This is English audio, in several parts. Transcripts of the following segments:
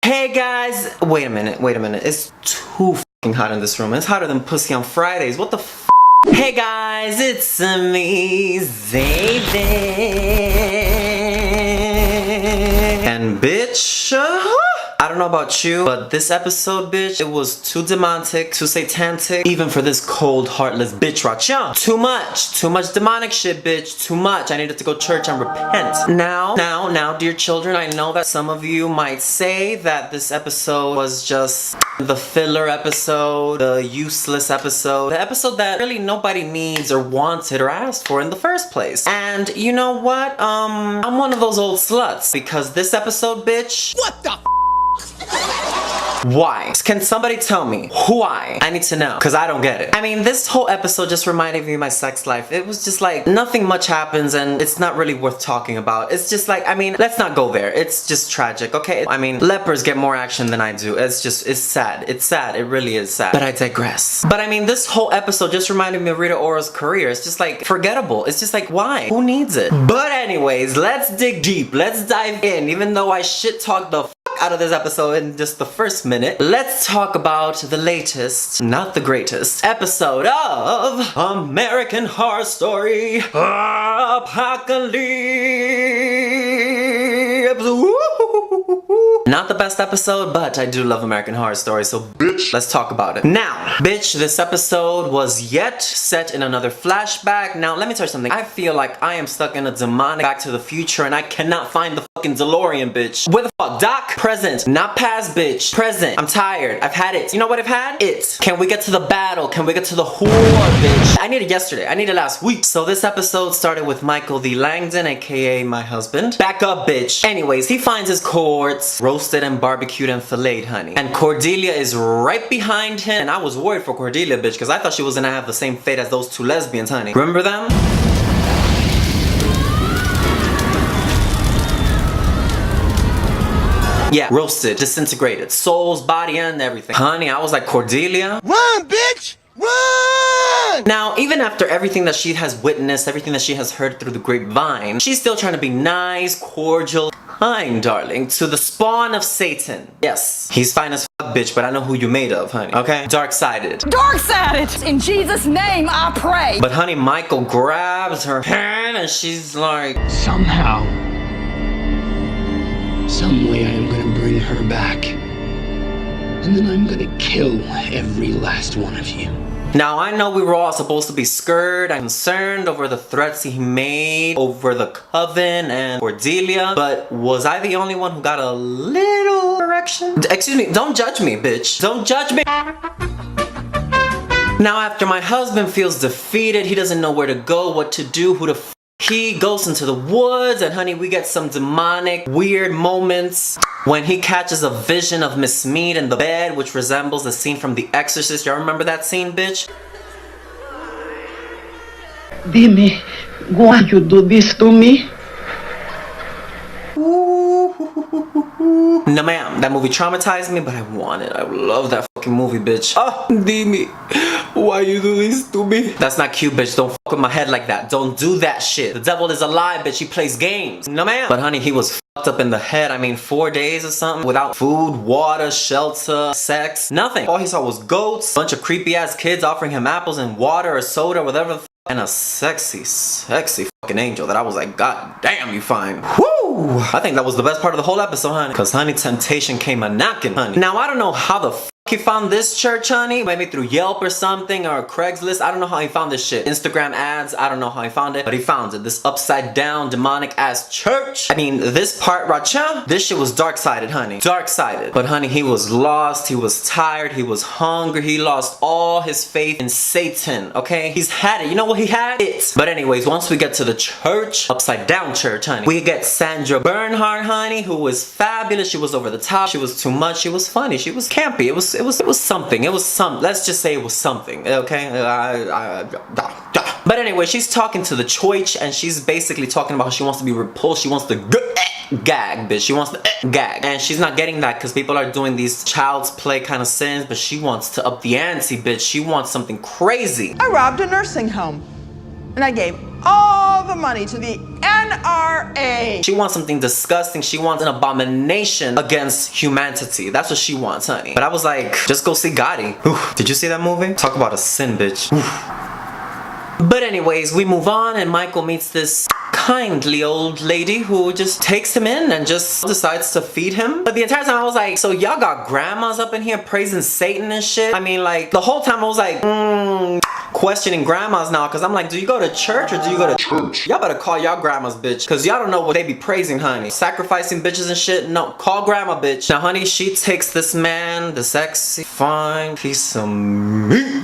Hey guys, wait a minute. It's too fucking hot in this room. It's hotter than pussy on Fridays. What the f? Hey guys, it's me, Zaven. And bitch, I don't know about you, but this episode, bitch, it was too demonic, too satanic, even for this cold, heartless bitch right here. Too much demonic shit, bitch, too much. I needed to go to church and repent. Now, dear children, I know that some of you might say that this episode was just the filler episode, the useless episode, the episode that really nobody needs or wanted or asked for in the first place. And you know what? I'm one of those old sluts because this episode, bitch. What the f? Why? Can somebody tell me why? I need to know, because I don't get it. I mean, this whole episode just reminded me of my sex life. It was just like, nothing much happens and it's not really worth talking about. It's just like, I mean, let's not go there. It's just tragic, okay? I mean, lepers get more action than I do. It's sad. It's sad. It really is sad. But I digress. But I mean, this whole episode just reminded me of Rita Ora's career. It's just like, forgettable. It's just like, why? Who needs it? But anyways, let's dig deep. Let's dive in. Even though I shit talked the out of this episode in just the first minute, let's talk about the latest, not the greatest, episode of American Horror Story Apocalypse. Not the best episode, but I do love American Horror Story, so bitch, let's talk about it. Now, bitch, this episode was yet set in another flashback. Now, let me tell you something. I feel like I am stuck in a demonic Back to the Future and I cannot find the fucking DeLorean, bitch. Where the fuck? Doc? Present. Not past, bitch. Present. I'm tired. I've had it. You know what I've had? It. Can we get to the battle? Can we get to the war, bitch? I needed yesterday. I needed last week. So this episode started with Michael the Langdon, aka my husband. Back up, bitch. Anyways, he finds his cohorts roasted and barbecued and filleted, honey. And Cordelia is right behind him. And I was worried for Cordelia, bitch, because I thought she was gonna have the same fate as those two lesbians, honey. Remember them? Yeah, roasted, disintegrated, souls, body, and everything. Honey, I was like, Cordelia? Run, bitch! Run! Now, even after everything that she has witnessed, everything that she has heard through the grapevine, she's still trying to be nice, cordial, kind, darling, to the spawn of Satan. Yes, he's fine as fuck, bitch, but I know who you made of, honey, okay? Dark-sided. Dark-sided! In Jesus' name, I pray! But honey, Michael grabs her hand and she's like, some way I am gonna bring her back. And then I'm gonna kill every last one of you. Now, I know we were all supposed to be scared and concerned over the threats he made over the coven and Cordelia, but was I the only one who got a little erection? Excuse me, don't judge me, bitch. Don't judge me. Now, after my husband feels defeated, he doesn't know where to go, what to do, who to f. He goes into the woods and honey, we get some demonic, weird moments when he catches a vision of Miss Mead in the bed, which resembles the scene from The Exorcist. Y'all remember that scene, bitch? Dime, why you do this to me? No ma'am, that movie traumatized me, but I want it. I love that fucking movie, bitch. Oh, Dimi, why you do this to me? That's not cute, bitch. Don't fuck with my head like that. Don't do that shit. The devil is alive, bitch. He plays games. No ma'am. But honey, he was fucked up in the head. I mean, 4 days or something without food, water, shelter, sex, nothing. All he saw was goats, a bunch of creepy ass kids offering him apples and water or soda, whatever the f, and a sexy fucking angel that I was like, God damn, you fine. Woo! I think that was the best part of the whole episode, honey. Cause honey, temptation came a knocking, honey. Now, I don't know how the f he found this church, honey. Maybe through Yelp or something, or Craigslist. I don't know how he found this shit. Instagram ads, I don't know how he found it, but he found it. This upside down, demonic ass church. I mean, this part, Racha, this shit was dark-sided, honey. Dark-sided. But honey, he was lost, he was tired, he was hungry, he lost all his faith in Satan, okay? He's had it. You know what he had? It. But anyways, once we get to the church, upside down church, honey, we get Sandra Bernhard, honey, who was fabulous. She was over the top, she was too much, she was funny, she was campy. It was something. It was some. Let's just say it was something. Okay. But anyway, she's talking to the church, and she's basically talking about how she wants to be repulsed. She wants to gag, bitch. She wants to gag, and she's not getting that because people are doing these child's play kind of sins. But she wants to up the ante, bitch. She wants something crazy. I robbed a nursing home, and I gave all the money to the NRA. She wants something disgusting. She wants an abomination against humanity. That's what she wants, honey. But I was like, just go see Gotti. Oof. Did you see that movie? Talk about a sin, bitch. Oof. But anyways, we move on and Michael meets this kindly old lady who just takes him in and just decides to feed him. But the entire time I was like, so y'all got grandmas up in here praising Satan and shit? I mean, like, the whole time I was like, questioning grandmas now, because I'm like, do you go to church or do you go to church? Y'all better call y'all grandmas, bitch, because y'all don't know what they be praising, honey. Sacrificing bitches and shit? No, call grandma, bitch. Now, honey, she takes this man, the sexy, fine piece of meat,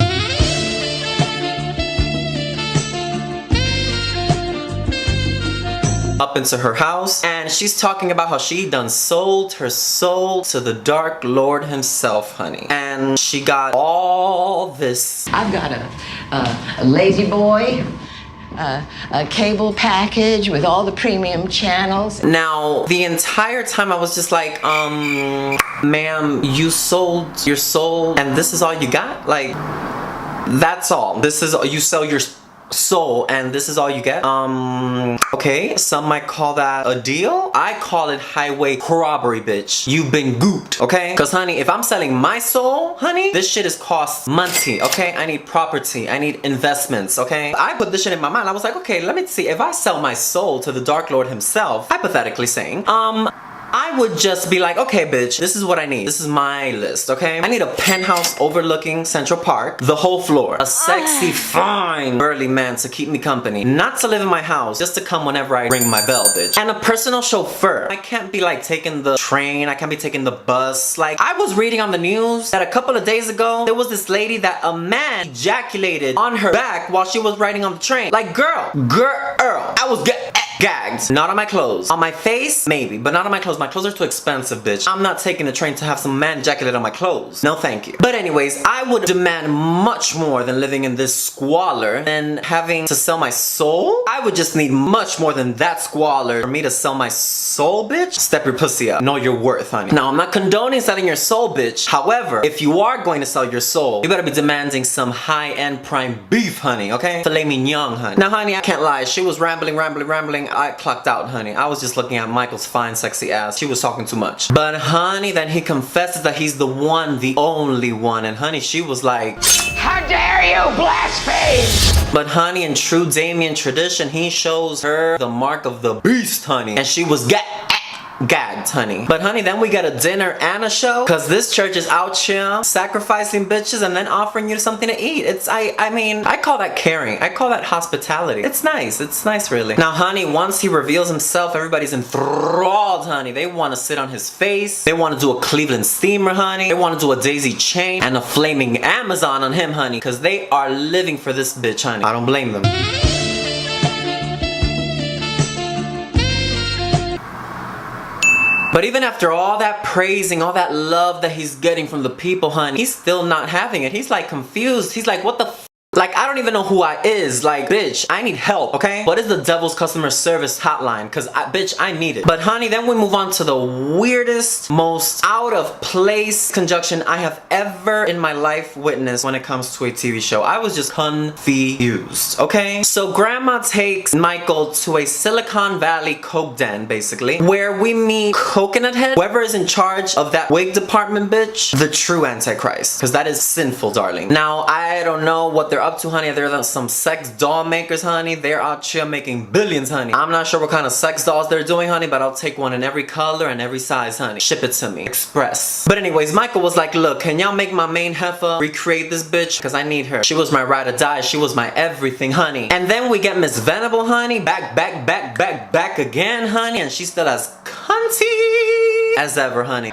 up into her house, and she's talking about how she done sold her soul to the Dark Lord himself, honey. And she got all this. I've got a lazy boy, a cable package with all the premium channels. Now, the entire time I was just like, ma'am, you sold your soul and this is all you got? Like, that's all. This is, you sell your soul and this is all you get? Okay, some might call that a deal. I call it highway robbery, bitch. You've been gooped, okay? Because, honey, if I'm selling my soul, honey, this shit is cost money, okay? I need property, I need investments, okay? I put this shit in my mind. I was like, okay, let me see. If I sell my soul to the Dark Lord himself, hypothetically saying, I would just be like, okay, bitch, this is what I need. This is my list, okay? I need a penthouse overlooking Central Park, the whole floor. A sexy, fine, burly man to keep me company. Not to live in my house, just to come whenever I ring my bell, bitch. And a personal chauffeur. I can't be like taking the train. I can't be taking the bus. Like, I was reading on the news that a couple of days ago, there was this lady that a man ejaculated on her back while she was riding on the train. Like, girl, I was gagged. Not on my clothes. On my face, maybe, but not on my clothes. My clothes are too expensive, bitch. I'm not taking the train to have some man ejaculate on my clothes. No, thank you. But anyways, I would demand much more than living in this squalor and having to sell my soul. I would just need much more than that squalor for me to sell my soul, bitch. Step your pussy up. Know your worth, honey. Now, I'm not condoning selling your soul, bitch. However, if you are going to sell your soul, you better be demanding some high-end prime beef, honey, okay? Filet mignon, honey. Now, honey, I can't lie. She was rambling. I clocked out, honey. I was just looking at Michael's fine, sexy ass. She was talking too much. But, honey, then he confesses that he's the one, the only one. And, honey, she was like, How dare you blaspheme! but, honey, in true Damien tradition, he shows her the mark of the beast, honey. And she was gagged, honey. But, honey, then we get a dinner and a show, because this church is out here sacrificing bitches and then offering you something to eat. It's, I mean, I call that caring. I call that hospitality. It's nice, really. Now, honey, once he reveals himself, everybody's enthralled, honey. They want to sit on his face. They want to do a Cleveland steamer, honey. They want to do a daisy chain and a flaming Amazon on him, honey, because they are living for this bitch, honey. I don't blame them. But even after all that praising, all that love that he's getting from the people, honey, he's still not having it. He's like confused. He's like, what the f? Like, I don't even know who I is. Like, bitch, I need help, okay? What is the devil's customer service hotline? Because, bitch, I need it. But, honey, then we move on to the weirdest, most out of place conjunction I have ever in my life witnessed when it comes to a TV show. I was just confused, okay? So, Grandma takes Michael to a Silicone Valley coke den, basically, where we meet Coconut Head, whoever is in charge of that wig department, bitch, the true Antichrist. Because that is sinful, darling. Now, I don't know what they're up to, honey. They're some sex doll makers, honey. They're out here making billions, honey. I'm not sure what kind of sex dolls they're doing, honey, but I'll take one in every color and every size, honey. Ship it to me. Express. But anyways, Michael was like, look, can y'all make my main heifer recreate this bitch? Because I need her. She was my ride or die. She was my everything, honey. And then we get Miss Venable, honey. Back again, honey. And she's still as cunty as ever, honey.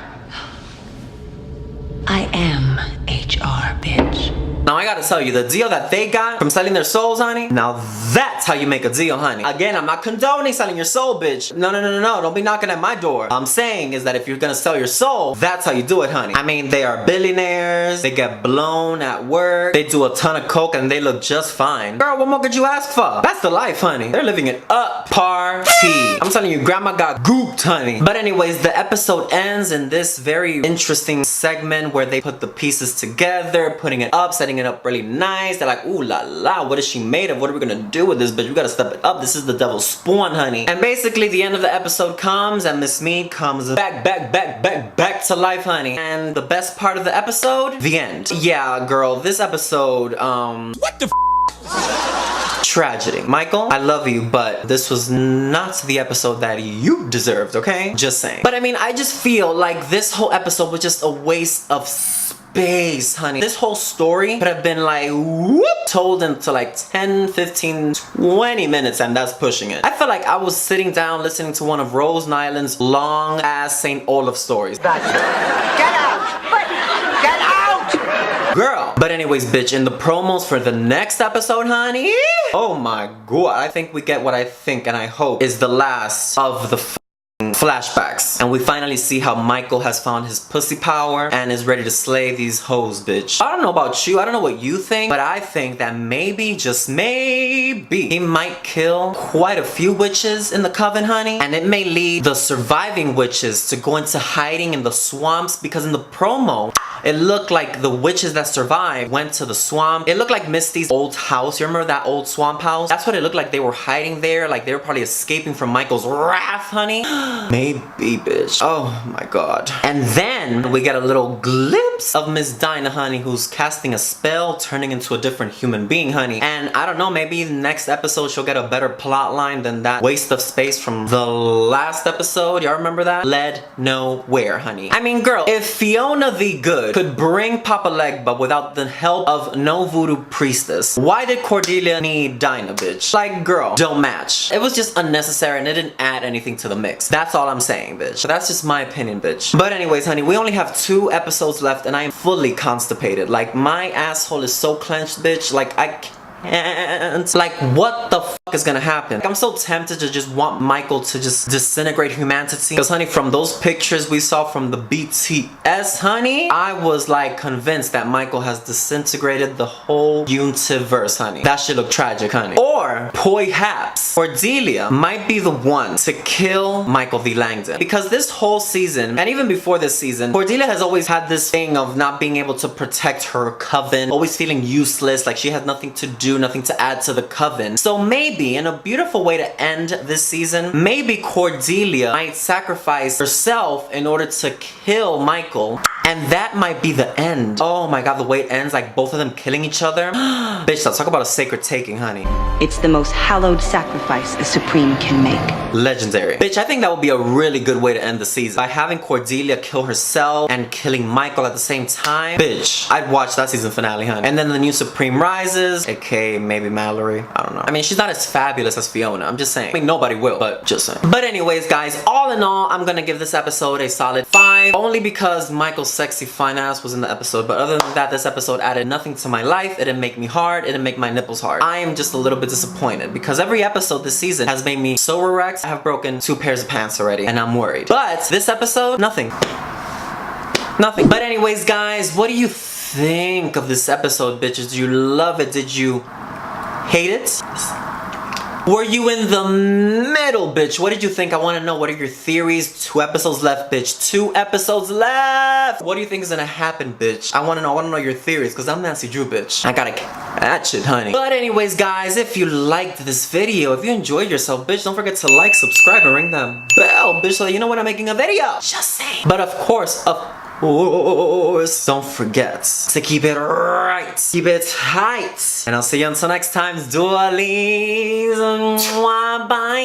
I am HR, bitch. Now I gotta tell you, the deal that they got from selling their souls, honey, now that's how you make a deal, honey. Again, I'm not condoning selling your soul, bitch. No, don't be knocking at my door. I'm saying is that if you're gonna sell your soul, that's how you do it, honey. I mean, they are billionaires, they get blown at work, they do a ton of coke and they look just fine. Girl, what more could you ask for? That's the life, honey. They're living it up. Party. I'm telling you, grandma got gooped, honey. But anyways, the episode ends in this very interesting segment where they put the pieces together, putting it up, setting it up really nice. They're like, ooh la la, what is she made of? What are we gonna do with this bitch? We gotta step it up. This is the devil's spawn, honey. And basically the end of the episode comes and Miss Mead comes back to life, honey. And the best part of the episode, the end. Yeah, girl, this episode, what the tragedy. Michael, I love you, but this was not the episode that you deserved, okay? Just saying. But I mean, I just feel like this whole episode was just a waste of space, honey. This whole story could have been like, whoop, told into like 10, 15, 20 minutes, and that's pushing it. I felt like I was sitting down listening to one of Rose Nyland's long ass St. Olaf stories. Get out! Get out! Girl. But anyways, bitch, in the promos for the next episode, honey, oh my god, I think we get what I think and I hope is the last of the flashbacks, and we finally see how Michael has found his pussy power and is ready to slay these hoes, bitch. I don't know about you, I don't know what you think, but I think that maybe, just maybe, he might kill quite a few witches in the coven, honey, and it may lead the surviving witches to go into hiding in the swamps, because in the promo it looked like the witches that survived went to the swamp. It looked like Misty's old house. You remember that old swamp house? That's what it looked like. They were hiding there, like they were probably escaping from Michael's wrath, honey. Maybe, bitch. Oh my god. And then we get a little glimpse of Miss Dinah, honey, who's casting a spell, turning into a different human being, honey. And I don't know, maybe next episode she'll get a better plot line than that waste of space from the last episode. Y'all remember that? Led nowhere, honey. I mean, girl, if Fiona the Good could bring Papa Legba without the help of no voodoo priestess, why did Cordelia need Dinah, bitch? Like, girl, don't match. It was just unnecessary and it didn't add anything to the mix. That's all I'm saying, bitch. That's just my opinion, bitch. But anyways, honey, we only have 2 episodes left and I am fully constipated. Like, my asshole is so clenched, bitch. Like, I can't. Like, what the fuck is gonna happen? I'm so tempted to just want Michael to just disintegrate humanity, because honey, from those pictures we saw from the BTS, honey, I was like convinced that Michael has disintegrated the whole universe, honey. That shit look tragic, honey. Or perhaps Cordelia might be the one to kill Michael V. Langdon, because this whole season, and even before this season, Cordelia has always had this thing of not being able to protect her coven, always feeling useless, like she has nothing to do, nothing to add to the coven. So maybe, in a beautiful way to end this season, maybe Cordelia might sacrifice herself in order to kill Michael, and that might be the end. Oh my god, the way it ends, like both of them killing each other. Bitch, let's talk about a sacred taking, honey. It's the most hallowed sacrifice a Supreme can make. Legendary. Bitch, I think that would be a really good way to end the season, by having Cordelia kill herself and killing Michael at the same time. Bitch, I'd watch that season finale, honey. And then the new Supreme rises, aka maybe Mallory. I don't know. I mean, she's not as fabulous as Fiona. I'm just saying. I mean, nobody will, but just saying. But anyways, guys, all in all, I'm gonna give this episode a solid 5, only because Michael's sexy fine ass was in the episode. But other than that, this episode added nothing to my life. It didn't make me hard. It didn't make my nipples hard. I am just a little bit disappointed, because every episode this season has made me so relaxed. I have broken 2 pairs of pants already, and I'm worried. But this episode, nothing. Nothing. But anyways, guys, what do you think of this episode, bitches? Did you love it? Did you hate it? Were you in the middle, bitch? What did you think? I want to know. What are your theories? 2 episodes left, bitch. 2 episodes left. What do you think is gonna happen, bitch? I want to know. I want to know your theories, because I'm Nancy Drew, bitch. I gotta catch it, honey. But anyways, guys, if you liked this video, if you enjoyed yourself, bitch, don't forget to like, subscribe, and ring that bell, bitch, so you know when I'm making a video. Just saying. But of course, don't forget to keep it right, keep it tight, and I'll see you until next time. Dualies, bye.